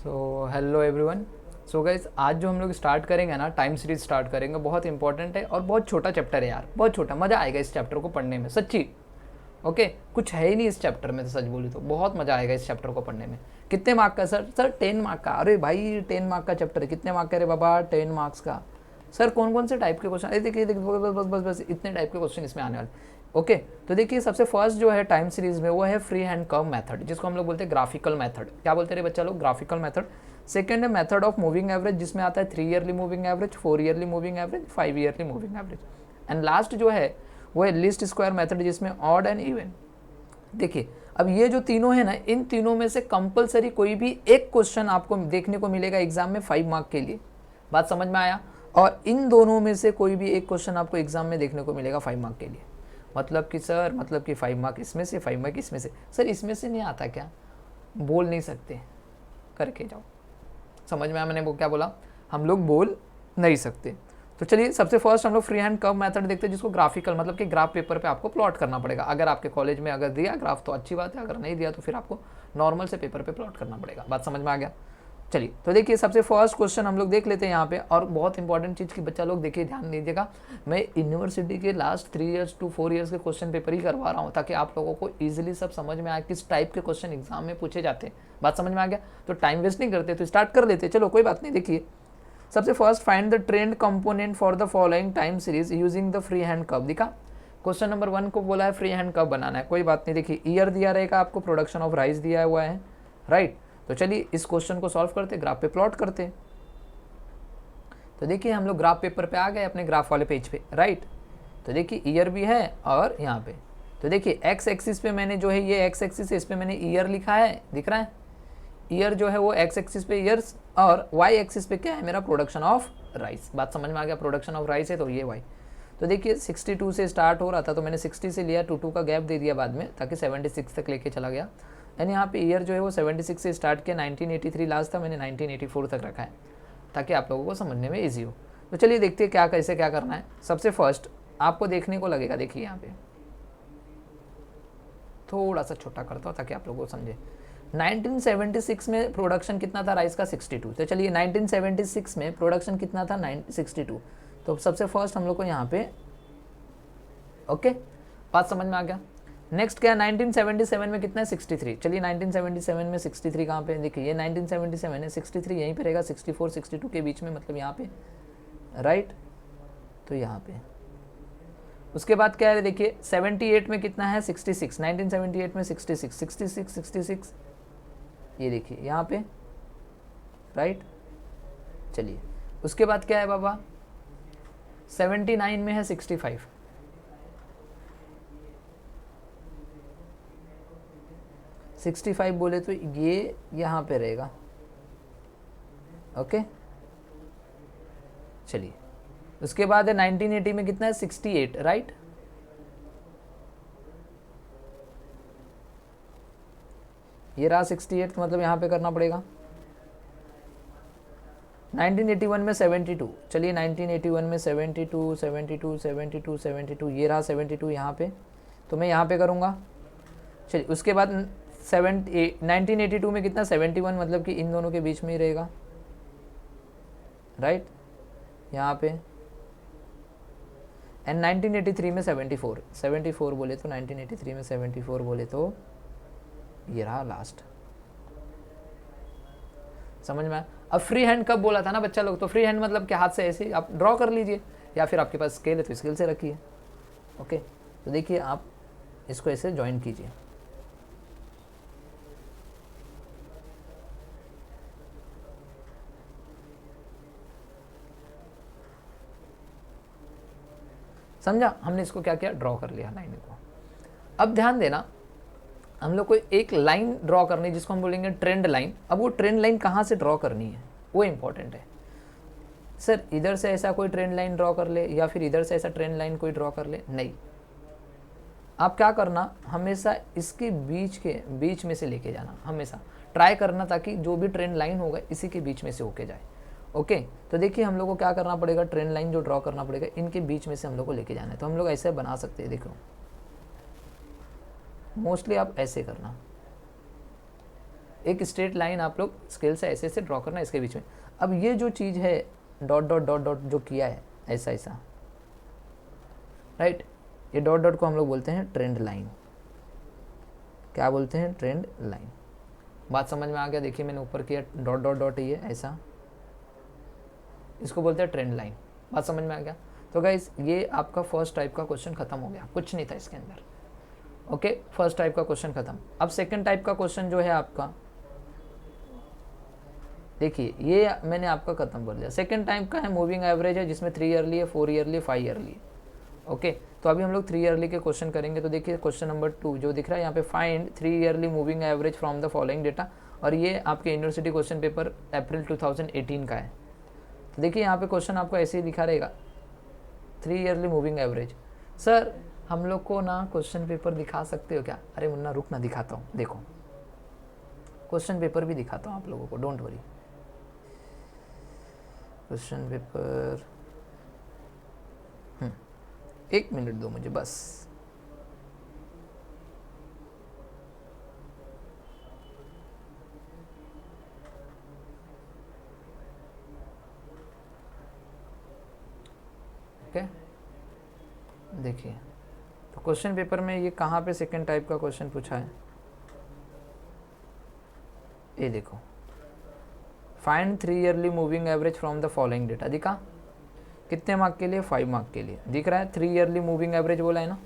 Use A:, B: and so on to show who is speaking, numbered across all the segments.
A: So hello everyone. So guys, आज जो हम लोग स्टार्ट करेंगे ना, टाइम सीरीज स्टार्ट करेंगे। बहुत इंपॉर्टेंट है और बहुत छोटा चैप्टर है यार, बहुत छोटा। मज़ा आएगा इस चैप्टर को पढ़ने में, सच्ची। ओके, कुछ है ही नहीं इस चैप्टर में, तो सच बोलूँ तो बहुत मज़ा आएगा इस चैप्टर को पढ़ने में। कितने मार्क का सर? सर 10 मार्क का। अरे भाई 10 मार्क का चैप्टर है। कितने मार्क का रे बाबा? 10 मार्क्स का। सर कौन कौन से टाइप के क्वेश्चन? अरे देखिए देखिए, बस बस बस बस इतने टाइप के क्वेश्चन इसमें आने वाले। ओके, तो देखिए सबसे फर्स्ट जो है टाइम सीरीज में वो है फ्री हैंड कर्व मेथड, जिसको हम लोग बोलते हैं ग्राफिकल मेथड। क्या बोलते हैं रे बच्चा लोग? Graphical method. सेकेंड है मेथड ऑफ मूविंग एवरेज, जिसमें आता है 3 yearly moving average, 4 yearly moving average, 5 yearly moving average. And last जो है वो है लीस्ट स्क्वायर मेथड, जिसमें ऑड एंड इवन। देखिए अब ये जो तीनों है ना, इन तीनों में से कंपलसरी कोई भी एक क्वेश्चन आपको देखने को मिलेगा एग्जाम में 5 मार्क के लिए। बात समझ में आया? और इन दोनों में से कोई भी एक क्वेश्चन आपको एग्जाम में देखने को मिलेगा 5 मार्क के लिए। मतलब कि सर, मतलब कि 5 मार्क इसमें से, 5 मार्क इसमें से। सर इसमें से नहीं आता क्या? बोल नहीं सकते, करके जाओ। समझ में आया मैंने वो क्या बोला? हम लोग बोल नहीं सकते। तो चलिए सबसे फर्स्ट हम लोग फ्री हैंड कर्व मेथड देखते हैं, जिसको ग्राफिकल मतलब कि ग्राफ पेपर पे आपको प्लॉट करना पड़ेगा। अगर आपके कॉलेज में अगर दिया ग्राफ तो अच्छी बात है, अगर नहीं दिया तो फिर आपको नॉर्मल से पेपर पे प्लॉट करना पड़ेगा। बात समझ में आ गया? चलिए तो देखिए सबसे फर्स्ट क्वेश्चन हम लोग देख लेते हैं यहाँ पे। और बहुत इंपॉर्टेंट चीज़ की बच्चा लोग देखिए, ध्यान दीजिएगा। मैं यूनिवर्सिटी के लास्ट 3 ईयर्स टू 4 ईयर्स के क्वेश्चन पेपर ही करवा रहा हूँ, ताकि आप लोगों को ईजिली सब समझ में आए किस टाइप के क्वेश्चन एग्जाम में पूछे जाते हैं। बात समझ में आ गया? तो टाइम वेस्ट नहीं करते, तो स्टार्ट कर लेते। चलो कोई बात नहीं। देखिए सबसे first, find the trend component for the following time series using the free hand curve. दिखा, क्वेश्चन नंबर 1 को बोला है फ्री हैंड कर्व बनाना है। कोई बात नहीं। देखिए ईयर दिया रहेगा आपको, प्रोडक्शन ऑफ राइस दिया हुआ है, राइट। तो चलिए इस क्वेश्चन को सॉल्व करते, ग्राफ पे प्लॉट करते। तो देखिए हम लोग ग्राफ पेपर पे आ गए, अपने ग्राफ वाले पेज पे, राइट। तो देखिए ईयर भी है और यहाँ पे। तो देखिए एक्स एक्सिस पे मैंने जो है, ये एक्स एक्सिस है, इस पे मैंने ईयर लिखा है, दिख रहा है? ईयर जो है वो एक्स एक्सिस पे ईयर्स, और वाई एक्सिस पे क्या है मेरा? Production of rice. बात समझ में आ गया? प्रोडक्शन ऑफ राइस है तो ये वाई। तो देखिए 62 से स्टार्ट हो रहा था, तो मैंने 60 से लिया, 2 का गैप दे दिया बाद में, ताकि 76 तक लेके चला गया। एंड यहाँ पे ईयर जो है वो 76 से स्टार्ट किया, 1983 लास्ट था, मैंने 1984 तक रखा है, ताकि आप लोगों को समझने में ईजी हो। तो चलिए देखते हैं क्या कैसे क्या करना है। सबसे फर्स्ट आपको देखने को लगेगा, देखिए यहाँ पे थोड़ा सा छोटा करता हूँ ताकि आप लोगों को समझे। 1976 में प्रोडक्शन कितना था राइस का? 62। तो चलिए 1976 में प्रोडक्शन कितना था? 62। तो सबसे फर्स्ट हम लोग को यहाँ पे, ओके, बात समझ में आ गया। नेक्स्ट क्या है? 1977 में कितना है? 63। चलिए 1977 में 63 कहाँ पे? देखिए ये 1977 है, 63 यहीं पे रहेगा, 64 62 के बीच में, मतलब यहाँ पे, राइट। तो यहाँ पे उसके बाद क्या है? देखिए 78 में कितना है? 66। 1978 में 66 66 66, ये देखिए यहाँ पे, राइट। चलिए उसके बाद क्या है बाबा? 79 में है 65। 65 बोले तो ये यहाँ पे रहेगा, ओके। चलिए उसके बाद है 1980 में कितना है? 68, राइट। ये रहा 68, मतलब यहाँ पे करना पड़ेगा। 1981 में 72। चलिए 1981 में 72 72 72 72, ये रहा 72 यहाँ पे, तो मैं यहाँ पे करूँगा। चलिए उसके बाद 1982 में कितना? 71, मतलब कि इन दोनों के बीच में ही रहेगा, राइट, यहाँ पे। एंड 1983 में 74 74 बोले तो, 1983 में 74 बोले तो ये रहा लास्ट। समझ में आया? अब फ्री हैंड कब बोला था ना बच्चा लोग? तो फ्री हैंड मतलब कि हाथ से ऐसे आप ड्रॉ कर लीजिए, या फिर आपके पास स्केल है तो स्केल से रखिए, ओके। तो देखिए आप इसको ऐसे ज्वाइन कीजिए। समझा? हमने इसको क्या किया? ड्रॉ कर लिया लाइन को। अब ध्यान देना, हम लोग को एक लाइन ड्रॉ करनी है, जिसको हम बोलेंगे ट्रेंड लाइन। अब वो ट्रेंड लाइन कहाँ से ड्रॉ करनी है वो इंपॉर्टेंट है। सर इधर से ऐसा कोई ट्रेंड लाइन ड्रॉ कर ले, या फिर इधर से ऐसा ट्रेंड लाइन कोई ड्रॉ कर ले? नहीं, आप क्या करना, हमेशा इसके बीच में से लेके जाना, हमेशा ट्राई करना, ताकि जो भी ट्रेंड लाइन होगा इसी के बीच में से होके जाए, ओके। तो देखिए हम लोग को क्या करना पड़ेगा? ट्रेंड लाइन जो ड्रॉ करना पड़ेगा, इनके बीच में से हम लोग को लेके जाना है। तो हम लोग ऐसे बना सकते हैं, देखो मोस्टली आप ऐसे करना, एक स्ट्रेट लाइन आप लोग स्केल से ऐसे ऐसे ड्रॉ करना इसके बीच में। अब ये जो चीज़ है डॉट डॉट डॉट डॉट जो किया है ऐसा ऐसा, राइट, ये डॉट डॉट को हम लोग बोलते हैं ट्रेंड लाइन। क्या बोलते हैं? Trend line. बात समझ में आ गया? देखिए मैंने ऊपर किया डॉट डॉट डॉट, ये ऐसा, इसको बोलते हैं ट्रेंड लाइन। बात समझ में आ गया? तो गाइस ये आपका फर्स्ट टाइप का क्वेश्चन खत्म हो गया, कुछ नहीं था इसके अंदर। ओके, फर्स्ट टाइप का क्वेश्चन खत्म। अब सेकंड टाइप का क्वेश्चन जो है आपका, देखिए ये मैंने आपका खत्म कर दिया। सेकंड टाइप का है मूविंग एवरेज है, जिसमें 3 ईयरली है, 4 ईयरली है, 5 ईयरली है। ओके, तो अभी हम लोग 3 ईयरली के क्वेश्चन करेंगे। तो देखिए क्वेश्चन नंबर 2 जो दिख रहा है यहाँ पे, find 3 yearly moving average from the following data, और ये आपके यूनिवर्सिटी क्वेश्चन पेपर अप्रैल 2018 का है। तो देखिए यहाँ पे क्वेश्चन आपको ऐसे ही दिखा रहेगा, 3 ईयरली मूविंग एवरेज। सर हम लोग को ना क्वेश्चन पेपर दिखा सकते हो क्या? अरे मुन्ना रुक ना, दिखाता हूँ, देखो क्वेश्चन पेपर भी दिखाता हूँ आप लोगों को, don't worry. Question paper 1 minute दो मुझे बस। ओके, देखिए तो क्वेश्चन पेपर में ये कहाँ पे सेकंड टाइप का क्वेश्चन पूछा है, ये देखो, find 3 yearly moving average from the following data. दिखा कितने मार्क के लिए? 5 मार्क के लिए। दिख रहा है 3 ईयरली मूविंग एवरेज बोला है ना।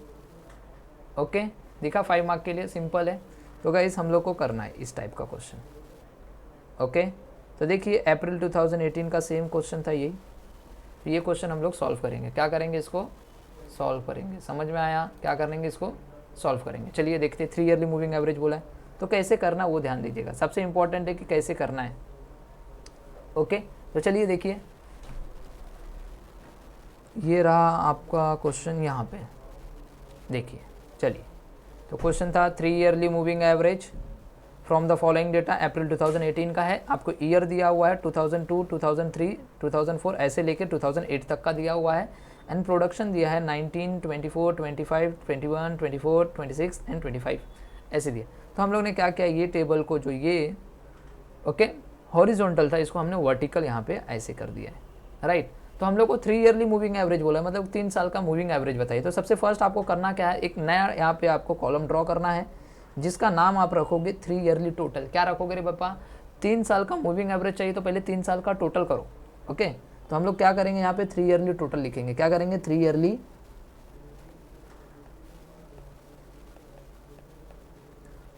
A: ओके, दिखा 5 मार्क के लिए, सिंपल है। तो गाइस हम लोग को करना है इस टाइप का क्वेश्चन। ओके, तो देखिए अप्रैल 2018 का सेम क्वेश्चन था यही। ये क्वेश्चन हम लोग सॉल्व करेंगे। क्या करेंगे? इसको सॉल्व करेंगे। समझ में आया? क्या करेंगे? इसको सॉल्व करेंगे। चलिए देखते हैं। 3 ईयरली मूविंग एवरेज बोला है, तो कैसे करना वो ध्यान दीजिएगा। सबसे इंपॉर्टेंट है कि कैसे करना है। ओके, तो चलिए देखिए, ये रहा आपका क्वेश्चन यहाँ पे, देखिए। चलिए, तो क्वेश्चन था 3 yearly moving average from the following data, April 2018 का है। आपको ईयर दिया हुआ है 2002, 2003, 2004 ऐसे लेके 2008 तक का दिया हुआ है। एंड प्रोडक्शन दिया है 19, 24, 25, 21, 24, 26 एंड 25 ऐसे दिया। तो हम लोग ने क्या किया, ये टेबल को जो ये ओके हॉरिजॉन्टल था, इसको हमने वर्टिकल यहाँ पे ऐसे कर दिया है, राइट। तो हम लोग को 3 ईयरली मूविंग एवरेज बोला है, मतलब 3 साल का मूविंग एवरेज बताइए। तो सबसे फर्स्ट आपको करना क्या है, एक नया यहाँ पे आपको कॉलम ड्रॉ करना है, जिसका नाम आप रखोगे 3 ईयरली टोटल। क्या रखोगे रे पापा? 3 साल का मूविंग एवरेज चाहिए, तो पहले 3 साल का टोटल करो। ओके, तो हम लोग क्या करेंगे, यहाँ पे 3 ईयरली टोटल लिखेंगे। क्या करेंगे? 3 ईयरली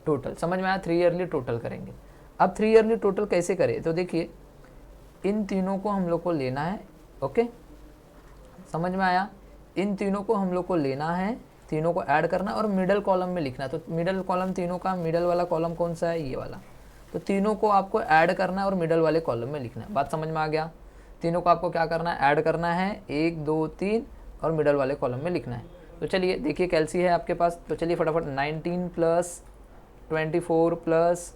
A: टोटल। समझ में आया? 3 ईयरली टोटल करेंगे। अब 3 ईयरली टोटल कैसे करें, तो देखिए इन तीनों को हम लोग को लेना है। ओके, समझ में आया? इन तीनों को हम लोग को लेना है, तीनों को ऐड करना और मिडल कॉलम में लिखना है। तो मिडल कॉलम तीनों का, मिडल वाला कॉलम कौन सा है? ये वाला। तो तीनों को आपको ऐड करना है और मिडल वाले कॉलम में लिखना है। बात समझ में आ गया? तीनों को आपको क्या करना है? ऐड करना है, 1 2 3 और मिडल वाले कॉलम में लिखना है। तो चलिए देखिए, कैलसी है आपके पास, तो चलिए फटाफट 19 प्लस 24 प्लस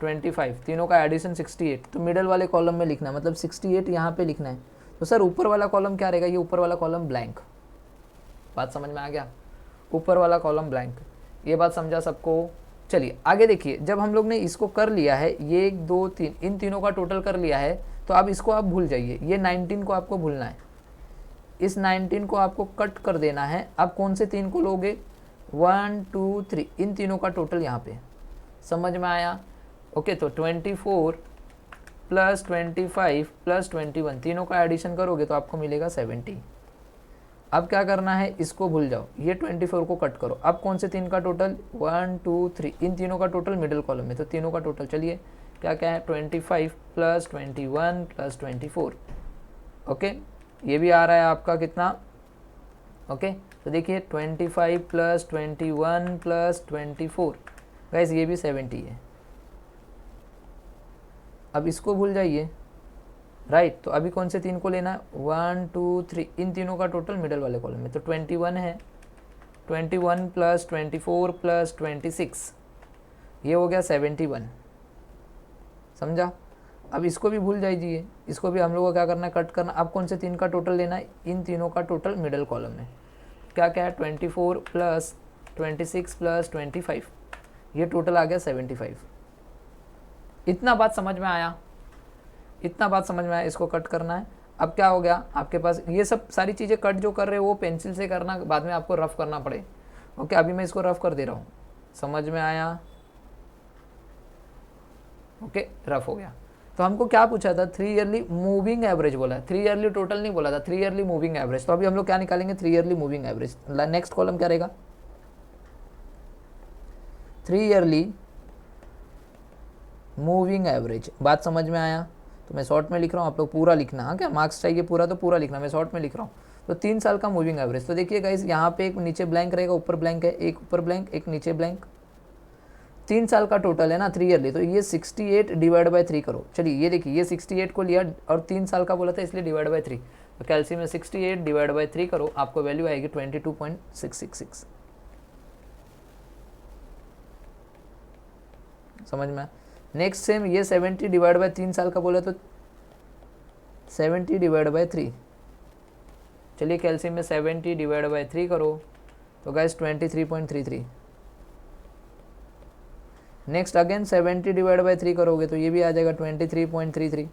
A: 25, तीनों का एडिशन 68। तो मिडल वाले कॉलम में लिखना है, मतलब 68 यहाँ पे लिखना है। तो सर ऊपर वाला कॉलम क्या रहेगा? ये ऊपर वाला कॉलम ब्लैंक। बात समझ में आ गया? ऊपर वाला कॉलम ब्लैंक। ये बात समझा सबको? चलिए आगे देखिए, जब हम लोग ने इसको कर लिया है, ये 1 2 3 इन तीनों का टोटल कर लिया है, तो अब इसको आप भूल जाइए। ये 19 को आपको भूलना है, इस 19 को आपको कट कर देना है। अब कौन से 3 को लोगे? 1 2 3, इन तीनों का टोटल यहाँ पे। समझ में आया? ओके, तो 24 प्लस 25 प्लस 21, तीनों का एडिशन करोगे तो आपको मिलेगा 70। अब क्या करना है, इसको भूल जाओ, ये 24 को कट करो। अब कौन से 3 का टोटल? 1 2 3, इन तीनों का टोटल मिडिल कॉलम में। तो तीनों का टोटल चलिए क्या क्या है? 25 प्लस 21 प्लस 24। ओके, ये भी आ रहा है आपका कितना? ओके, तो देखिए 25 प्लस 21 प्लस 24, गाइस ये भी 70 है। अब इसको भूल जाइए, राइट। तो अभी कौन से 3 को लेना है? 1 2 3, इन तीनों का टोटल मिडल वाले कॉलम में। तो 21 है, 21 प्लस 24 प्लस 26, ये हो गया 71। समझा? अब इसको भी भूल जाइए, इसको भी हम लोग को क्या करना है? कट करना। अब कौन से 3 का टोटल लेना है? इन तीनों का टोटल मिडल कॉलम में। क्या क्या है? 24 प्लस 26 प्लस 25, ये टोटल आ गया 75। इतना बात समझ में आया, इतना बात समझ में आया, इसको कट करना है। अब क्या हो गया आपके पास, ये सब सारी चीज़ें कट जो कर रहे हो वो पेंसिल से करना, बाद में आपको रफ करना पड़े। ओके, अभी मैं इसको रफ कर दे रहा हूँ, समझ में आया? ओके, रफ हो गया। तो हमको क्या पूछा था, 3 ईयरली मूविंग एवरेज बोला है, 3 ईयरली टोटल नहीं बोला था, 3 ईयरली मूविंग एवरेज। तो अभी हम लोग क्या निकालेंगे, 3 yearly moving average. Next column क्या रहेगा, 3 ईयरली मूविंग एवरेज। बात समझ में आया? तो मैं शॉर्ट में लिख रहा हूँ, आप लोग पूरा लिखना। हाँ, क्या मार्क्स चाहिए पूरा तो पूरा लिखना, मैं शॉर्ट में लिख रहा हूँ। तो 3 साल का मूविंग एवरेज। तो देखिए गाइस, यहाँ पे एक नीचे ब्लैंक रहेगा, ऊपर ब्लैंक है, एक ऊपर ब्लैंक, एक नीचे ब्लैंक। 3 साल का टोटल है ना 3 ईयरली, तो ये 68 डिवाइड बाई 3 करो। चलिए ये देखिए, ये 68 को लिया और 3 साल का बोला था इसलिए डिवाइड बाई 3। तो कैल्शियम में 68 डिवाइड बाई 3 करो, आपको वैल्यू आएगी 22.666। समझ में? नेक्स्ट सेम ये 70 डिवाइड बाई 3 साल का बोला तो 70 डिवाइड बाई 3। चलिए कैल्शियम में 70 डिवाइड बाई 3 करो, तो guys 23.33। Next again 70 divide by 3 करोगे तो ये भी आ जाएगा 23.33।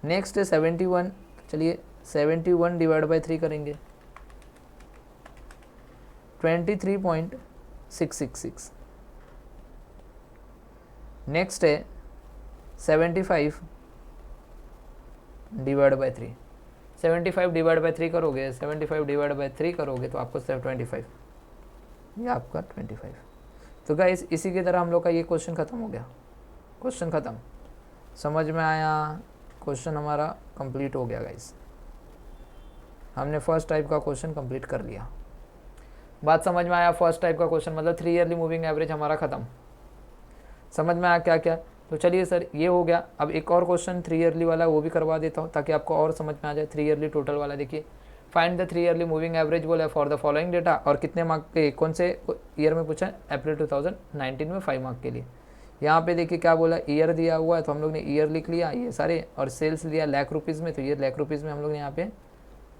A: नेक्स्ट है 71, चलिए 71 डिवाइड बाई 3 करेंगे, 23.666। नेक्स्ट है 75 डिवाइड बाई 3। 75 डिवाइड बाई 3 करोगे, 75 डिवाइड बाई 3 करोगे तो आपको सिर्फ 25, ये आपका 25। तो गाइस इसी की तरह हम लोग का ये क्वेश्चन ख़त्म हो गया, क्वेश्चन ख़त्म। समझ में आया? क्वेश्चन हमारा कंप्लीट हो गया गाइस, हमने फर्स्ट टाइप का क्वेश्चन कंप्लीट कर लिया। बात समझ में आया? फर्स्ट टाइप का क्वेश्चन मतलब 3 ईयरली मूविंग एवरेज हमारा ख़त्म। समझ में आया क्या क्या? तो चलिए सर ये हो गया। अब एक और क्वेश्चन 3 ईयरली वाला वो भी करवा देता हूँ ताकि आपको और समझ में आ जाए। 3 ईयरली टोटल वाला देखिए, find the 3 yearly moving average बोला है फॉर द फॉलोइंग डेटा, और कितने मार्क के, कौन से ईयर में पूछा है, अप्रैल 2019 में 5 मार्क के लिए। यहाँ पे देखिए क्या बोला, ईयर दिया हुआ है तो हम लोग ने ईयर लिख लिया ये सारे, और सेल्स दिया लाख रुपीज़ में, तो ये लाख रुपीज़ में हम लोग ने यहाँ पे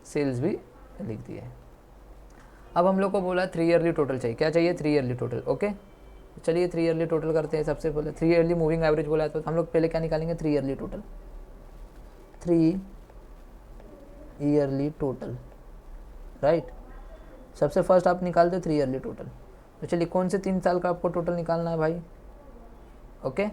A: सेल्स भी लिख दिए। अब हम लोग को बोला 3 ईयरली टोटल चाहिए, क्या चाहिए, 3 ईयरली टोटल। ओके, चलिए 3 ईयरली टोटल करते हैं। सबसे पहले 3 ईयरली मूविंग एवरेज बोला है तो हम लोग पहले क्या निकालेंगे, 3 yearly total. 3 yearly total, right. सबसे फर्स्ट आप निकालते हो 3 ईयरली टोटल। तो चलिए कौन से 3 साल का आपको टोटल निकालना है भाई। ओके,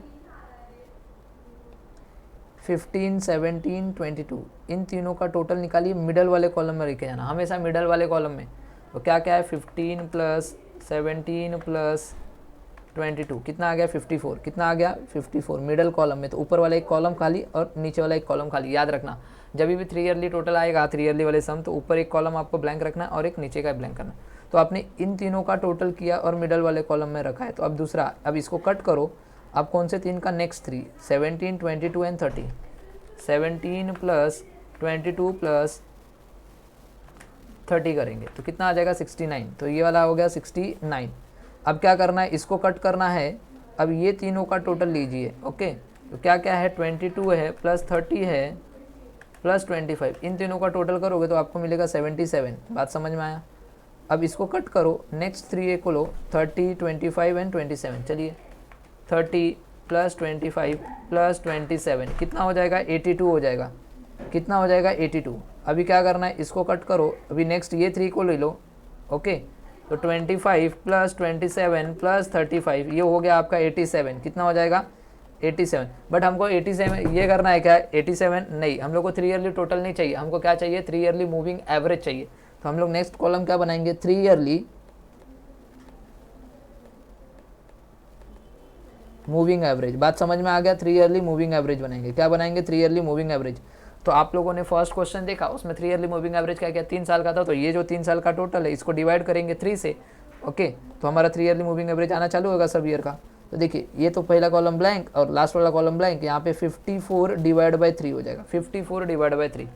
A: 15, 17, 22, इन तीनों का टोटल निकालिए, मिडल वाले कॉलम में लेके जाना, हमेशा मिडल वाले कॉलम में। तो क्या क्या है, 15 प्लस 17 प्लस 22 कितना आ गया, 54। कितना आ गया, 54 मिडल कॉलम में। तो ऊपर वाला एक कॉलम खाली और नीचे वाला एक कॉलम खाली, याद रखना। जब भी 3 ईयरली टोटल आएगा, 3 ईयरली वाले सम, तो ऊपर एक कॉलम आपको ब्लैंक रखना है और एक नीचे का ब्लैंक करना। तो आपने इन तीनों का टोटल किया और मिडल वाले कॉलम में रखा है। तो अब दूसरा, अब इसको कट करो, अब कौन से 3 का, नेक्स्ट 3, 17, 22 एंड 30। 17 प्लस 22 प्लस 30 करेंगे तो कितना आ जाएगा, 69। तो ये वाला हो गया 69। अब क्या करना है, इसको कट करना है। अब ये तीनों का टोटल लीजिए। ओके, तो क्या क्या है, 22 है प्लस 30 है प्लस 25, इन तीनों का टोटल करोगे तो आपको मिलेगा 77। बात समझ में आया? अब इसको कट करो, नेक्स्ट 3 को लो, 30, 25 एंड 27। चलिए 30 प्लस 25 प्लस 27 कितना हो जाएगा, 82 हो जाएगा। कितना हो जाएगा, 82। अभी क्या करना है, इसको कट करो, अभी नेक्स्ट ये 3 को ले लो। ओके, तो 25 प्लस 27 प्लस 35 ये हो गया आपका 87। कितना हो जाएगा, 87। बट हमको 87 ये करना है क्या, 87 नहीं, हम लोग को 3 ईयरली टोटल नहीं चाहिए, हमको क्या चाहिए, 3 ईयरली मूविंग एवरेज चाहिए। तो हम लोग नेक्स्ट कॉलम क्या बनाएंगे, 3 ईयरली मूविंग एवरेज। बात समझ में आ गया? 3 ईयरली मूविंग एवरेज बनाएंगे। क्या बनाएंगे, 3 ईयरली मूविंग एवरेज। तो आप लोगों ने फर्स्ट क्वेश्चन देखा, उसमें 3 ईयरली मूविंग एवरेज क्या क्या, 3 साल का था। तो ये जो 3 साल का टोटल है इसको डिवाइड करेंगे 3 से। ओके, तो हमारा 3 ईयरली मूविंग एवरेज आना चालू होगा सब ईयर का। तो देखिए ये तो पहला कॉलम ब्लैंक और लास्ट वाला कॉलम ब्लैंक, यहाँ पे 54 डिवाइड बाई 3 हो जाएगा। 54 डिवाइड बाई 3,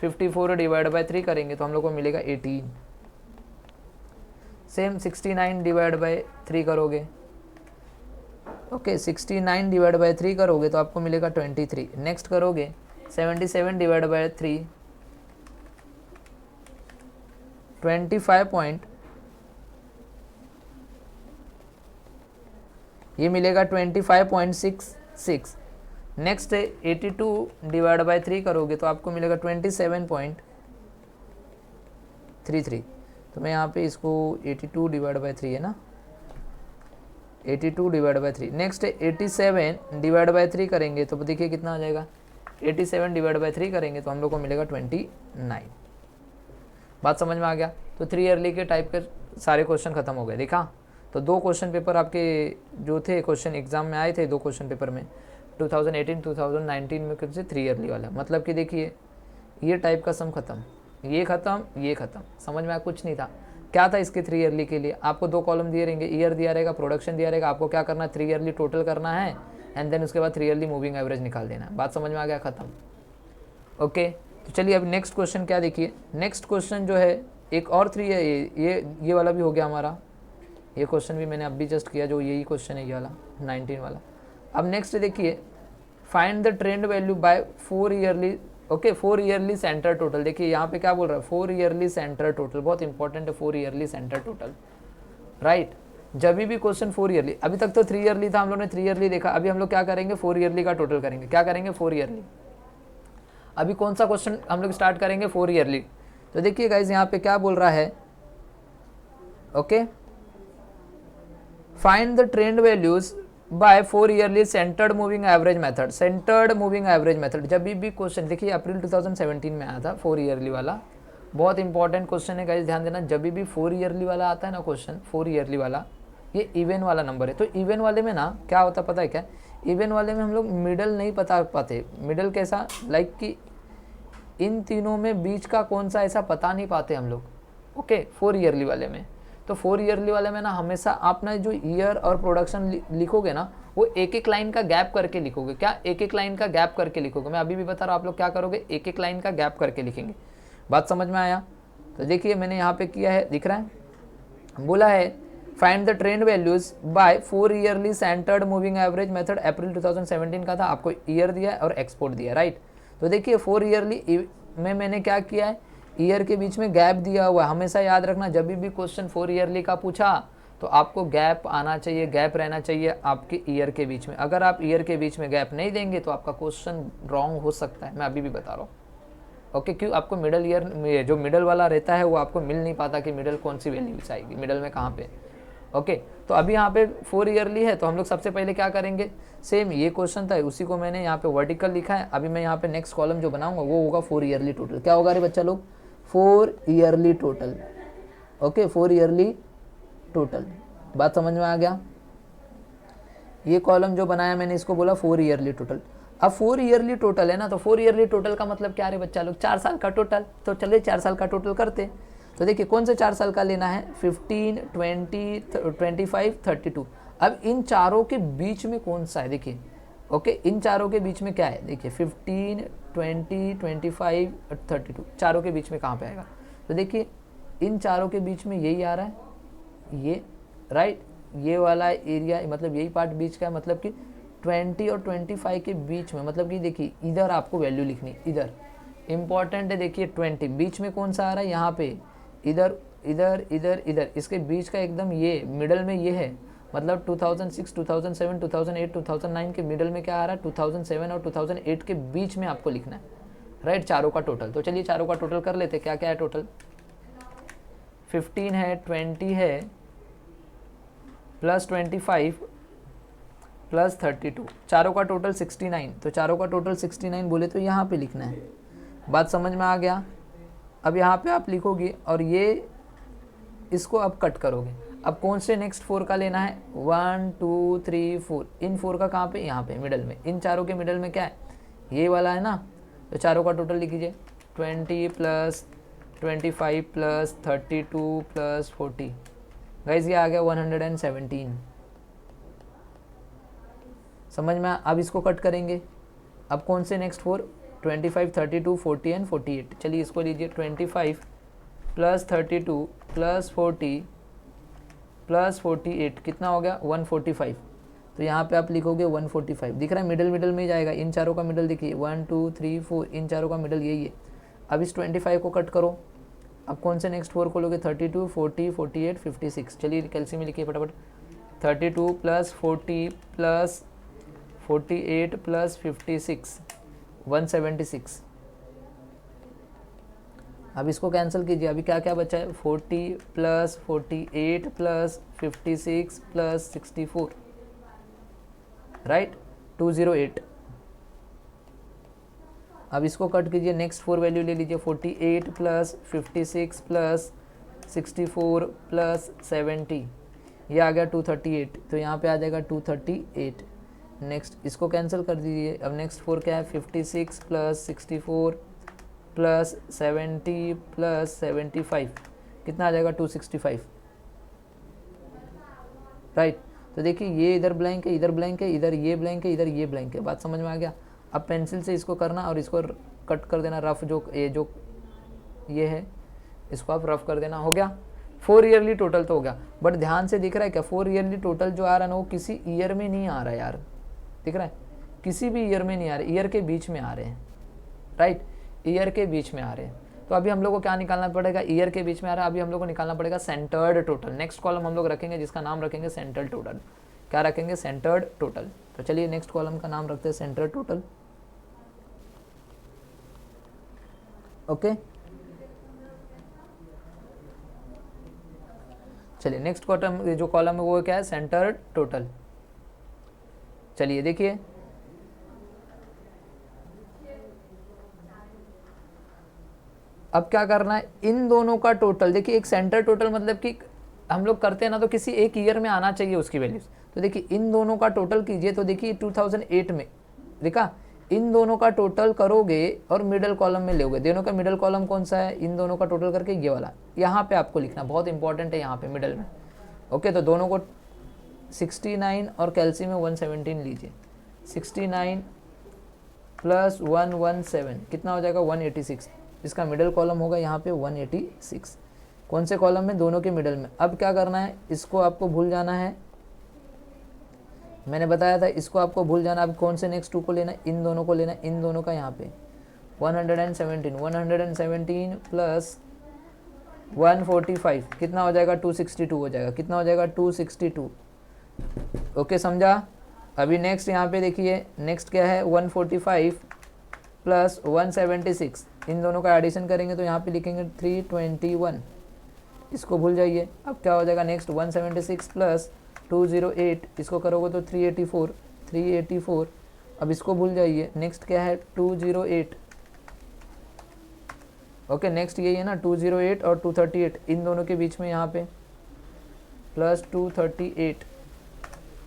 A: 54 डिवाइड बाई 3 करेंगे तो हम लोग को मिलेगा 18। सेम 69 डिवाइड बाई 3 करोगे। ओके, 69 डिवाइड बाई 3 करोगे तो आपको मिलेगा 23। नेक्स्ट करोगे 77 डिवाइड बाई 3, 25 ये मिलेगा 25.66। नेक्स्ट है 82 डिवाइड बाई 3 करोगे तो आपको मिलेगा 27.33। तो मैं यहाँ पे इसको 82 डिवाइड बाई 3 है ना, 82 डिवाइड बाई 3। नेक्स्ट है 87 डिवाइड बाई 3 करेंगे तो देखिए कितना आ जाएगा, 87 डिवाइड बाई 3 करेंगे तो हम लोग को मिलेगा 29। बात समझ में आ गया। तो 3 ईयरली के टाइप के सारे क्वेश्चन खत्म हो गए। देखा, तो 2 क्वेश्चन पेपर आपके जो थे क्वेश्चन एग्जाम में आए थे, 2 क्वेश्चन पेपर में 2018 2019 में कुछ 3 ईयरली वाला। मतलब कि देखिए ये टाइप का सम खत्म, ये खत्म, ये खत्म। समझ में आया, कुछ नहीं था। क्या था इसके 3 ईयरली के लिए, आपको 2 कॉलम दिए रहेंगे, ईयर दिया रहेगा, प्रोडक्शन दिया रहेगा। आपको क्या करना है, 3 ईयरली टोटल करना है एंड देन उसके बाद 3 ईयरली मूविंग एवरेज निकाल देना है। बात समझ में आ गया, खत्म। ओके, तो चलिए अब नेक्स्ट क्वेश्चन क्या देखिए। नेक्स्ट क्वेश्चन जो है एक और 3 है, ये वाला भी हो गया हमारा। ये क्वेश्चन भी मैंने अभी जस्ट किया, जो यही क्वेश्चन है ये वाला 19 वाला। अब नेक्स्ट देखिए, find the trend value by 4 yearly. Okay, 4 yearly centre total. देखिए यहाँ पे क्या बोल रहा है, 4 ईयरली सेंटर टोटल, बहुत इंपॉर्टेंट है 4 ईयरली सेंटर टोटल, राइट। जब भी क्वेश्चन 4 ईयरली, अभी तक तो 3 ईयरली था, हम लोग ने 3 ईयरली देखा। अभी हम लोग क्या करेंगे, 4 ईयरली का टोटल करेंगे। क्या करेंगे, 4 ईयरली। अभी कौन सा क्वेश्चन हम लोग स्टार्ट करेंगे, 4 ईयरली। तो देखिए गाइज यहाँ पे क्या बोल रहा है, okay, find the trend values by 4 yearly centred moving average method. Centred moving average method, जब भी क्वेश्चन देखिए अप्रैल 2017 में आया था 4 ईयरली वाला, बहुत इंपॉर्टेंट क्वेश्चन है गाइस, ध्यान देना। जब भी 4 ईयरली वाला आता है ना क्वेश्चन, 4 ईयरली वाला, ये इवन वाला नंबर है। तो इवन वाले में ना क्या होता पता है क्या, इवन वाले में हम लोग मिडल नहीं पता पाते। मिडल कैसा, लाइक कि इन तीनों में बीच का कौन सा, ऐसा पता नहीं पाते हम लोग। ओके, 4 ईयरली वाले में। तो 4 ईयरली वाले में ना हमेशा आप ना जो ईयर और प्रोडक्शन लिखोगे ना, वो एक एक लाइन का गैप करके लिखोगे। क्या, एक एक लाइन का गैप करके लिखोगे। मैं अभी भी बता रहा हूँ, आप लोग क्या करोगे, एक एक लाइन का गैप करके लिखेंगे। बात समझ में आया। तो देखिए मैंने यहाँ पे किया है, दिख रहा है, बोला है find the trend values by 4 yearly centred moving average method. April 2017 का था, आपको ईयर दिया है और एक्सपोर्ट दिया है, राइट। तो देखिए 4 ईयरली में मैंने क्या किया है, ईयर के बीच में गैप दिया हुआ है। हमेशा याद रखना, जब भी क्वेश्चन 4 ईयरली का पूछा तो आपको गैप आना चाहिए, गैप रहना चाहिए आपके ईयर के बीच में। अगर आप ईयर के बीच में गैप नहीं देंगे तो आपका क्वेश्चन रॉन्ग हो सकता है, मैं अभी भी बता रहा हूँ। ओके, क्यों, आपको मिडल ईयर में जो मिडल वाला रहता है वो आपको मिल नहीं पाता कि मिडल कौन सी वैल्यू आएगी, मिडल में कहाँ पे। ओके, तो अभी यहाँ पे 4 ईयरली है, तो हम लोग सबसे पहले क्या करेंगे, सेम ये क्वेश्चन था उसी को मैंने यहाँ पे वर्टिकल लिखा है। अभी मैं यहाँ पे नेक्स्ट कॉलम जो बनाऊंगा वो होगा 4 ईयरली टोटल। क्या होगा रे बच्चा लोग, 4 yearly total. Okay, 4 yearly total. बात समझ में आ गया। ये कॉलम जो बनाया मैंने इसको बोला 4 ईयरली टोटल। अब 4 ईयरली टोटल है ना, तो 4 ईयरली टोटल का मतलब क्या रे बच्चा लोग, 4 साल का टोटल। तो चलिए 4 साल का टोटल करते। तो देखिए कौन से 4 साल का लेना है, 15, 20, 25, 32। अब इन चारों के बीच में कौन सा है, देखिए। ओके, इन चारों के बीच में क्या है, देखिए 15, 20, 25 और 32, चारों के बीच में कहाँ पे आएगा। तो देखिए इन चारों के बीच में यही आ रहा है, ये, राइट। ये वाला एरिया, मतलब यही पार्ट बीच का है, मतलब कि 20 और 25 के बीच में। मतलब कि देखिए इधर आपको वैल्यू लिखनी, इधर इंपॉर्टेंट है। देखिए 20 बीच में कौन सा आ रहा है, यहाँ पे, इधर, इधर, इधर, इधर, इसके बीच का एकदम ये मिडल में ये है। मतलब 2006, 2007, 2008, 2009 के मिडल में क्या आ रहा है, 2007 और 2008 के बीच में आपको लिखना है, राइट, चारों का टोटल। तो चलिए चारों का टोटल कर लेते, क्या क्या है टोटल। 15 है, 20 है, प्लस 25 प्लस 32, चारों का टोटल 69। तो चारों का टोटल 69 बोले तो यहाँ पे लिखना है। बात समझ में आ गया। अब यहाँ पे आप लिखोगे और ये इसको अब कट करोगे। अब कौन से नेक्स्ट 4 का लेना है, 1, 2, 3, 4। इन 4 का कहाँ पे, यहाँ पे मिडल में। इन चारों के मिडल में क्या है, ये वाला है ना। तो चारों का टोटल लिख लीजिए, 20 प्लस 25 प्लस 32 प्लस 40। गाइस ये आ गया 117। समझ में। अब इसको कट करेंगे। अब कौन से नेक्स्ट 4, 25, 32, 40 एंड 48। चलिए इसको लीजिए, 25 प्लस 32 प्लस 40 प्लस 48 कितना हो गया, 145। तो यहाँ पे आप लिखोगे 145। दिख रहा है, मिडल मिडल में ही जाएगा। इन चारों का मिडल देखिए, 1, 2, 3, 4, इन चारों का मिडल यही है। अब इस 25 को कट करो। अब कौन से नेक्स्ट 4 को लोगे, 32, 40, 48, 56। चलिए कैलसी में लिखिए फटाफट, 32 प्लस 40 प्लस 48 प्लस 56 176। अब इसको कैंसिल कीजिए, अभी क्या क्या बचा है 40 प्लस 48 प्लस 56 प्लस 64, राइट 208। अब इसको कट कीजिए, नेक्स्ट 4 वैल्यू ले लीजिए 48 प्लस 56 प्लस 64 प्लस 70, ये आ गया 238, तो यहाँ पे आ जाएगा 238। नेक्स्ट इसको कैंसिल कर दीजिए, अब नेक्स्ट 4 क्या है 56 प्लस 64 प्लस 70 प्लस 75, कितना आ जाएगा 265, राइट। तो देखिए ये इधर ब्लैंक है, इधर ब्लैंक है, इधर ये ब्लैंक है, इधर ये ब्लैंक है, बात समझ में आ गया। अब पेंसिल से इसको करना और इसको कट कर देना, रफ जो ये है इसको आप रफ कर देना, हो गया 4 ईयरली टोटल तो हो गया। बट ध्यान से दिख रहा है क्या 4 ईयरली टोटल जो आ रहा है ना वो किसी ईयर में नहीं आ रहा है यार, दिख रहा है किसी भी ईयर में नहीं आ रहे, ईयर के बीच में आ रहे हैं, राइट ईयर के बीच में आ रहे हैं। तो अभी हम लोग को क्या निकालना पड़ेगा, ईयर के बीच में आ रहा है, अभी हम लोग को निकालना पड़ेगा सेंटर्ड टोटल। नेक्स्ट कॉलम हम लोग रखेंगे जिसका नाम रखेंगे सेंटर्ड टोटल। क्या रखेंगे, सेंटर्ड टोटल। तो चलिए नेक्स्ट कॉलम का नाम रखते हैं सेंटर्ड टोटल। ओके चलिए नेक्स्ट कॉलम, जो कॉलम है वो क्या है, सेंटर्ड टोटल। चलिए देखिए अब क्या करना है, इन दोनों का टोटल। देखिए एक सेंटर टोटल मतलब कि हम लोग करते हैं ना तो किसी एक ईयर में आना चाहिए उसकी वैल्यूज। तो देखिए इन दोनों का टोटल कीजिए, तो देखिए 2008 में देखा, इन दोनों का टोटल करोगे और मिडल कॉलम में लोगे। दोनों का मिडल कॉलम कौन सा है, इन दोनों का टोटल करके ये वाला यहाँ पे आपको लिखना बहुत इंपॉर्टेंट है, यहाँ पे मिडल में। ओके तो दोनों को 69 और कैल्सी में 117 लीजिए, 69 प्लस 117 कितना हो जाएगा 186। इसका मिडल कॉलम होगा यहाँ पे 186, कौन से कॉलम में, दोनों के मिडल में। अब क्या करना है, इसको आपको भूल जाना है, मैंने बताया था इसको आपको भूल जाना। अब कौन से नेक्स्ट 2 को लेना है, इन दोनों को लेना है, इन दोनों का यहाँ पे 117 प्लस 145 कितना हो जाएगा 262 हो जाएगा, कितना हो जाएगा 262। ओके समझा। अभी नेक्स्ट यहाँ पे देखिए नेक्स्ट क्या है 145 प्लस 176, इन दोनों का एडिशन करेंगे तो यहाँ पे लिखेंगे 321, इसको भूल जाइए। अब क्या हो जाएगा नेक्स्ट 176 प्लस 208, इसको करोगे तो 384। अब इसको भूल जाइए, नेक्स्ट क्या है 208। ओके नेक्स्ट यही है ना 208 और 238, इन दोनों के बीच में यहाँ पे प्लस 238,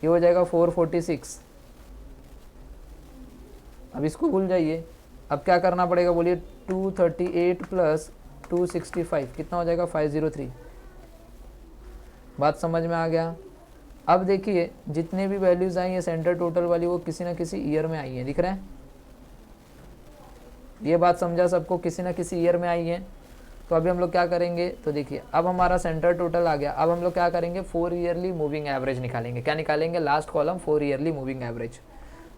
A: ये हो जाएगा 446। अब इसको भूल जाइए। अब क्या करना पड़ेगा बोलिए, 238 प्लस 265 कितना हो जाएगा 503। बात समझ में आ गया। अब देखिए जितने भी वैल्यूज आई हैं सेंटर टोटल वाली वो किसी ना किसी ईयर में आई हैं, दिख रहा है, ये बात समझा सबको, किसी ना किसी ईयर में आई है। तो अभी हम लोग क्या करेंगे, तो देखिए अब हमारा सेंटर टोटल आ गया। अब हम लोग क्या करेंगे, 4 ईयरली मूविंग एवरेज निकालेंगे। क्या निकालेंगे, last column 4 yearly moving average.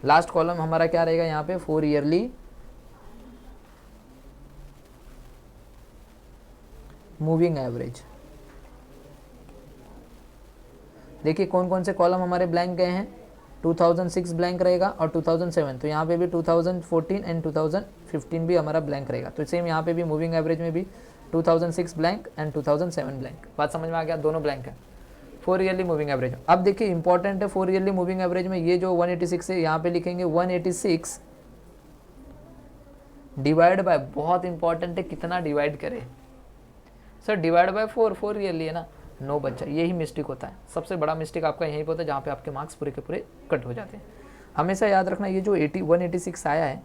A: Last column हमारा क्या रहेगा यहाँ पे 4 ईयरली मूविंग एवरेज। देखिए कौन कौन से कॉलम हमारे ब्लैंक गए हैं, 2006 ब्लैंक रहेगा और 2007, तो यहाँ पे भी 2014 एंड 2015 भी हमारा ब्लैंक रहेगा। तो सेम यहाँ पे भी मूविंग एवरेज में भी 2006 ब्लैंक एंड 2007 ब्लैंक। बात समझ में आ गया, दोनों ब्लैंक है 4 ईयरली मूविंग एवरेज। अब देखिए इंपॉर्टेंट है 4 ईयरली मूविंग एवरेज में ये जो 186 है यहाँ पे लिखेंगे 186 डिवाइड बाय, बहुत इंपॉर्टेंट है कितना डिवाइड करें सर, डिवाइड बाय 4 ईयरली है ना, 9 बच्चा। यही मिस्टेक होता है, सबसे बड़ा मिस्टेक आपका यहीं पर होता है जहाँ पे आपके मार्क्स पूरे के पूरे कट हो जाते हैं। हमेशा याद रखना ये जो 186 आया है,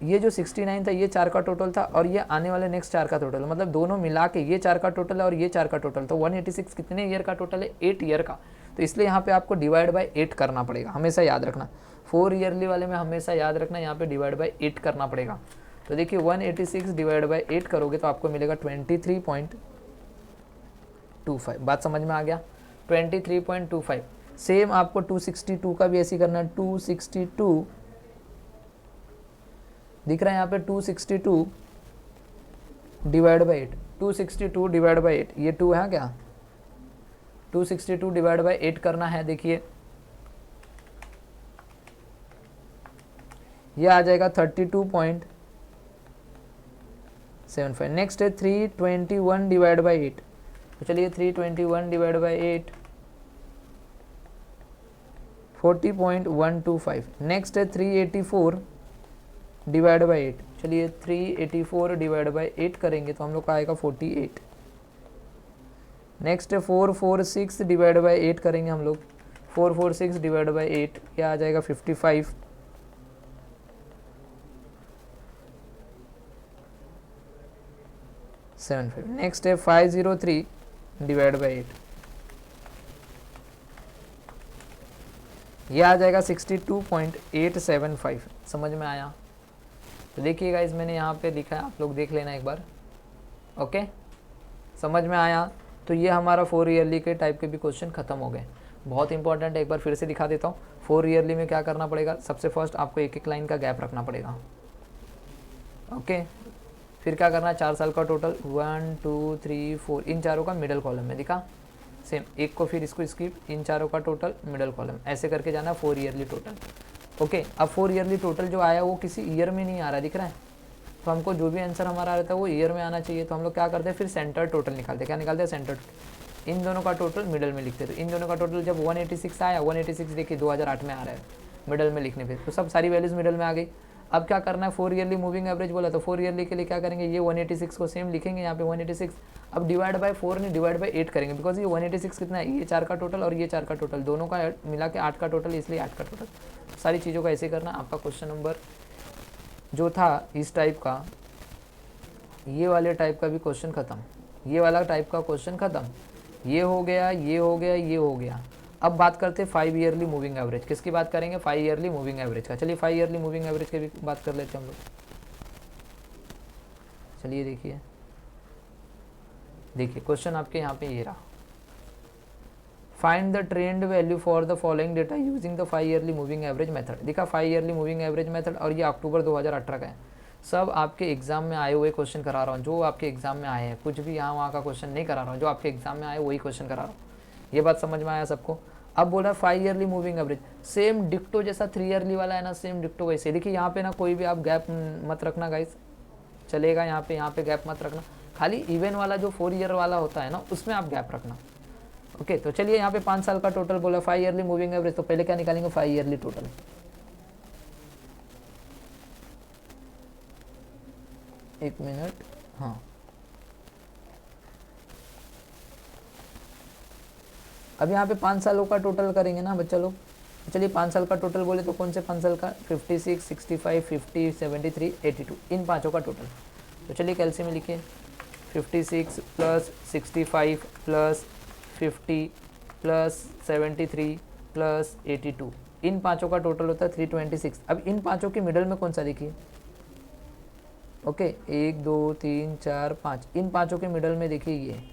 A: ये जो 69 था ये 4 का टोटल था और ये आने वाले नेक्स्ट 4 का टोटल, मतलब दोनों मिला के ये 4 का टोटल है और ये 4 का टोटल। तो 186 कितने ईयर का टोटल है, 8 ईयर का। तो इसलिए यहाँ पे आपको डिवाइड बाय 8 करना पड़ेगा, हमेशा याद रखना। 4 ईयरली वाले में हमेशा याद रखना यहाँ पे डिवाइड बाय 8 करना पड़ेगा। तो देखिए 186 डिवाइड बाय 8 करोगे तो आपको मिलेगा 23.25। बात समझ में आ गया, 23.25। सेम आपको 262 का भी ऐसे करना है, 262 दिख रहा है यहाँ पे 262 डिवाइड बाई 8, 262 डिवाइड बाई 8, ये 2 है क्या, 262 डिवाइड बाई 8 करना है। देखिए ये आ जाएगा 32.75। नेक्स्ट है 321 डिवाइड बाई 8, तो चलिए 321 डिवाइड बाई 8 40.125। नेक्स्ट है 384 डिवाइड बाई 8, चलिए 384 डिवाइड बाई 8 करेंगे तो हम लोग का आएगा 48। नेक्स्ट है 446 डिवाइड बाई 8 करेंगे हम लोग, 446 डिवाइड बाई 8 क्या आ जाएगा 55। नेक्स्ट है 503 डिवाइड बाई 8, यह आ जाएगा 62.875। समझ में आया? तो देखिएगा इस मैंने यहाँ पे लिखा है, आप लोग देख लेना एक बार। ओके, समझ में आया? तो ये हमारा 4 ईयरली के टाइप के भी क्वेश्चन खत्म हो गए। बहुत इंपॉर्टेंट है, एक बार फिर से दिखा देता हूँ। 4 ईयरली में क्या करना पड़ेगा, सबसे फर्स्ट आपको एक एक लाइन का गैप रखना पड़ेगा। ओके, फिर क्या करना है, 4 साल का टोटल 1 2 3 4, इन चारों का मिडल कॉलम में दिखा सेम, एक को फिर इसको स्किप, इन चारों का टोटल मिडल कॉलम, ऐसे करके जाना 4 ईयरली टोटल। ओके, अब 4 ईयरली टोटल जो आया वो किसी ईयर में नहीं आ रहा, दिख रहा है? तो हमको जो भी आंसर हमारा आ रहा था वो ईयर में आना चाहिए। तो हम लोग क्या करते हैं, फिर सेंटर टोटल निकालते हैं। क्या निकालते हैं? सेंटर। इन दोनों का टोटल मिडल में लिखते थे। इन दोनों का टोटल जब 186 आया, 186 देखिए 2008 में आ रहा है मिडल में लिखने पे, तो सब सारी वैल्यूज मिडल में आ गई। अब क्या करना है, 4 ईयरली मूविंग एवरेज बोला, तो 4 ईयरली के लिए क्या करेंगे, ये 186 को सेम लिखेंगे यहाँ पे 186। अब डिवाइड बाय 4 नहीं, डिवाइड बाय 8 करेंगे, बिकॉज ये 186 कितना है, ये 4 का टोटल और ये 4 का टोटल, दोनों का मिला के 8 का टोटल, इसलिए 8 का टोटल। सारी चीज़ों का ऐसे करना। आपका क्वेश्चन नंबर जो था इस टाइप का, ये वाले टाइप का भी क्वेश्चन खत्म, ये वाला टाइप का क्वेश्चन खत्म, ये हो गया, ये हो गया, ये हो गया। अब बात करते हैं 5 ईयरली मूविंग एवरेज। किसकी बात करेंगे? 5 ईयरली मूविंग एवरेज का। चलिए 5 ईयरली मूविंग एवरेज की भी बात कर लेते हैं हम लोग। चलिए देखिए, देखिए क्वेश्चन आपके यहाँ पे ये रहा, find the trend value for the following data using the 5 yearly moving average method. देखा 5 ईयरली मूविंग एवरेज मेथड, और ये अक्टूबर 2018 का है। सब आपके एग्जाम में आए हुए क्वेश्चन करा रहा हूँ, जो आपके एग्जाम में आए हैं, कुछ भी यहाँ वहाँ का क्वेश्चन नहीं करा रहा हूँ, जो आपके एग्जाम में आए वही क्वेश्चन करा रहा हूँ। ये बात समझ में आया सबको? अब बोला 5 ईयरली मूविंग एवरेज, सेम डिक्टो जैसा 3 ईयरली वाला है ना, सेम डिक्टो वैसे। देखिए यहाँ पे ना कोई भी आप गैप मत रखना गाइस, चलेगा? यहाँ पे गैप मत रखना, खाली इवन वाला जो 4 ईयर वाला होता है ना, उसमें आप गैप रखना। ओके, तो चलिए यहाँ पे 5 साल का टोटल बोला, 5 ईयरली मूविंग एवरेज, तो पहले क्या निकालेंगे, 5 ईयरली टोटल। एक मिनट, हाँ, अब यहाँ पे 5 सालों का टोटल करेंगे ना बच्चा लोग। चलिए 5 साल का टोटल बोले तो कौन से 5 साल का, 56, 65, 50, 73, 82, इन पाँचों का टोटल। तो चलिए कैलसी में लिखिए, 56 प्लस 65 प्लस 50 प्लस 73 प्लस 82, इन पाँचों का टोटल होता है 326। अब इन पाँचों के मिडल में कौन सा देखिए, ओके 1 2 3 4 5, इन पाँचों के मिडल में देखिए ये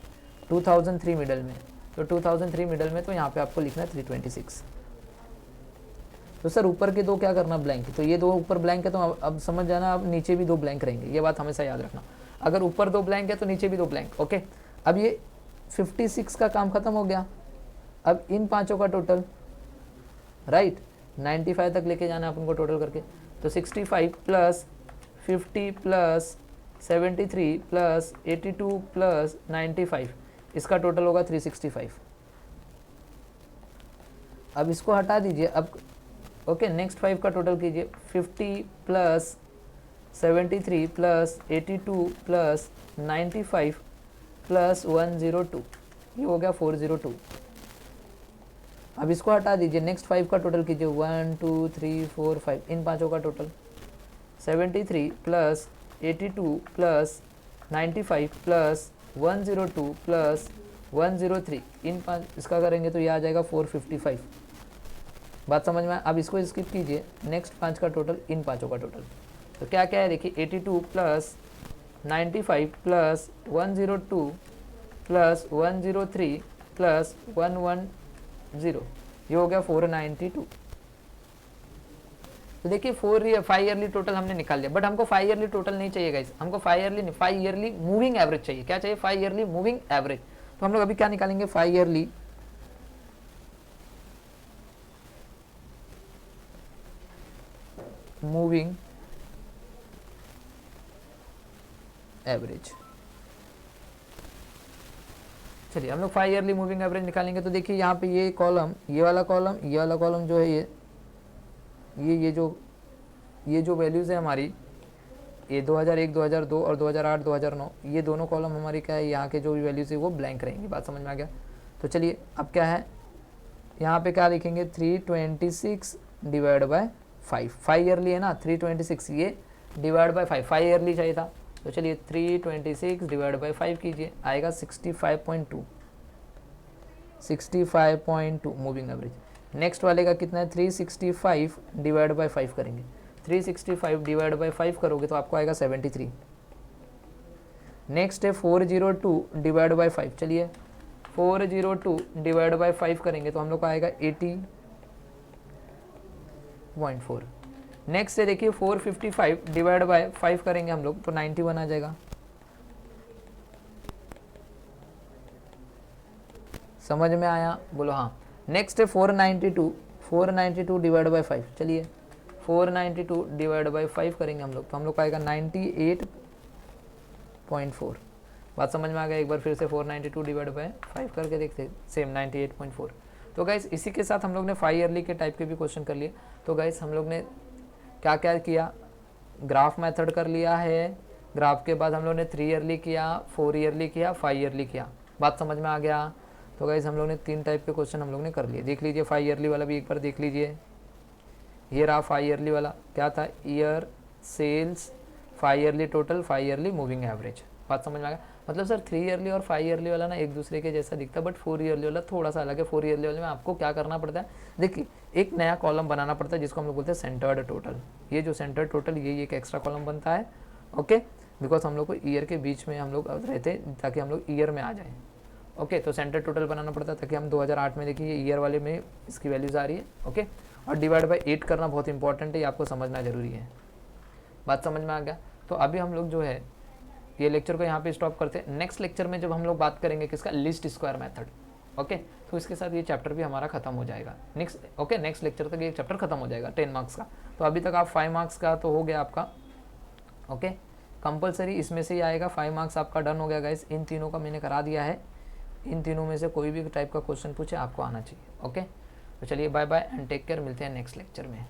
A: 2003 मिडल में, तो 2003 मिडल में, तो यहाँ पे आपको लिखना है 326। तो सर ऊपर के दो क्या करना, ब्लैंक, तो ये दो ऊपर ब्लैंक है, तो अब समझ जाना, अब नीचे भी 2 ब्लैंक रहेंगे, ये बात हमेशा याद रखना। अगर ऊपर 2 ब्लैंक है तो नीचे भी 2 ब्लैंक। ओके, अब ये 56 का काम खत्म हो गया। अब इन पाँचों का टोटल, राइट, 95 तक लेके जाना है अपन को टोटल करके, तो 65 प्लस 50 प्लस 73 प्लस 82 प्लस 95, इसका टोटल होगा 365। अब इसको हटा दीजिए। अब ओके, नेक्स्ट 5 का टोटल कीजिए, 50 प्लस 73 प्लस 82 प्लस 95 प्लस 102, ये हो गया 402। अब इसको हटा दीजिए, नेक्स्ट 5 का टोटल कीजिए, 1 2 3 4 5, इन पाँचों का total 73 plus 82 plus 95 plus 102 plus 103, इन 5 इसका करेंगे तो ये आ जाएगा 455। बात समझ में आया? अब इसको स्किप कीजिए, नेक्स्ट 5 का टोटल, इन पाँचों का टोटल, तो क्या क्या है देखिए, 82 प्लस 95 प्लस 102 प्लस 103 प्लस 110, ये हो गया 492। तो देखिए 5 ईयरली टोटल हमने निकाल लिया, बट हमको 5 ईयरली टोटल नहीं चाहिए गाइस, हमको 5 ईयरली नहीं, 5 ईयरली मूविंग एवरेज चाहिए। क्या चाहिए? 5 ईयरली मूविंग एवरेज। तो हम लोग अभी क्या निकालेंगे, 5 ईयरली मूविंग एवरेज। चलिए हम लोग 5 ईयरली मूविंग एवरेज निकालेंगे। तो देखिए यहाँ पे ये कॉलम, ये वाला कॉलम जो है ये जो वैल्यूज़ है हमारी, ये 2001, 2002 और 2008, 2009, ये दोनों कॉलम हमारी क्या है, यहाँ के जो भी वैल्यूज़ है वो ब्लैंक रहेंगी। बात समझ में आ गया। तो चलिए अब क्या है, यहाँ पे क्या लिखेंगे, 326 डिवाइड बाय 5 ईयरली है ना, 326 ये डिवाइड बाय 5 ईयरली चाहिए था। तो चलिए 326 डिवाइड बाय 5 कीजिए, आएगा 65.2 मूविंग एवरेज। नेक्स्ट वाले का कितना है, 365 डिवाइड बाय 5 करेंगे, 365 डिवाइड बाय 5 करोगे तो आपको आएगा 73। नेक्स्ट है 402 डिवाइड बाय 5। चलिए 402 डिवाइड बाय 5 करेंगे तो हम लोग को आएगा 80.4। नेक्स्ट है देखिए 455 डिवाइड बाय 5 करेंगे हम लोग तो 91 आ जाएगा। समझ में आया, बोलो हाँ। नेक्स्ट है 492 डिवाइड बाय 5। चलिए 492 डिवाइड बाय 5 करेंगे हम लोग तो हम लोग को आएगा 98.4। बात समझ में आ गया। एक बार फिर से 492 डिवाइड बाय 5 करके देखते, सेम 98.4। तो गाइस इसी के साथ हम लोग ने 5 ईयरली के टाइप के भी क्वेश्चन कर लिए। तो गाइस हम लोग ने क्या क्या किया, ग्राफ मेथड कर लिया है, ग्राफ के बाद हम लोग ने 3 ईयरली किया, 4 ईयरली किया, 5 ईयरली किया। बात समझ में आ गया। तो गाइस हम लोग ने 3 टाइप के क्वेश्चन हम लोग ने कर लिए। देख लीजिए 5 ईयरली वाला भी एक बार देख लीजिए। ये रहा 5 ईयरली वाला, क्या था, year sales, 5 yearly total, 5 yearly moving average. बात समझ में आ गया। मतलब सर 3 ईयरली और 5 ईयरली वाला ना एक दूसरे के जैसा दिखता है, बट 4 ईयरली वाला थोड़ा सा अलग है। 4 ईयरली वाले में आपको क्या करना पड़ता है, देखिए एक नया कॉलम बनाना पड़ता है जिसको हम लोग बोलते हैं सेंटर्ड टोटल। ये जो सेंटर्ड टोटल, ये एक एक्स्ट्रा कॉलम बनता है, ओके, बिकॉज हम लोग को ईयर के बीच में हम लोग रहते ताकि हम लोग ईयर में आ जाए। ओके तो सेंटर टोटल बनाना पड़ता है ताकि हम 2008 में देखिए ईयर वाले में इसकी वैल्यूज़ आ रही है। ओके और डिवाइड बाय 8 करना बहुत इंपॉर्टेंट है, ये आपको समझना जरूरी है। बात समझ में आ गया। तो अभी हम लोग जो है ये लेक्चर को यहाँ पे स्टॉप करते हैं। नेक्स्ट लेक्चर में जब हम लोग बात करेंगे किसका, लीस्ट स्क्वायर मेथड। ओके तो इसके साथ ये चैप्टर भी हमारा खत्म हो जाएगा। नेक्स्ट लेक्चर तक ये चैप्टर खत्म हो जाएगा 10 मार्क्स का। तो अभी तक आप 5 मार्क्स का तो हो गया आपका। ओके कंपलसरी इसमें से ही आएगा, 5 मार्क्स आपका डन हो गया गाइस। इन तीनों का मैंने करा दिया है, इन तीनों में से कोई भी टाइप का क्वेश्चन पूछे आपको आना चाहिए। ओके तो चलिए bye bye and take care, मिलते हैं नेक्स्ट लेक्चर में।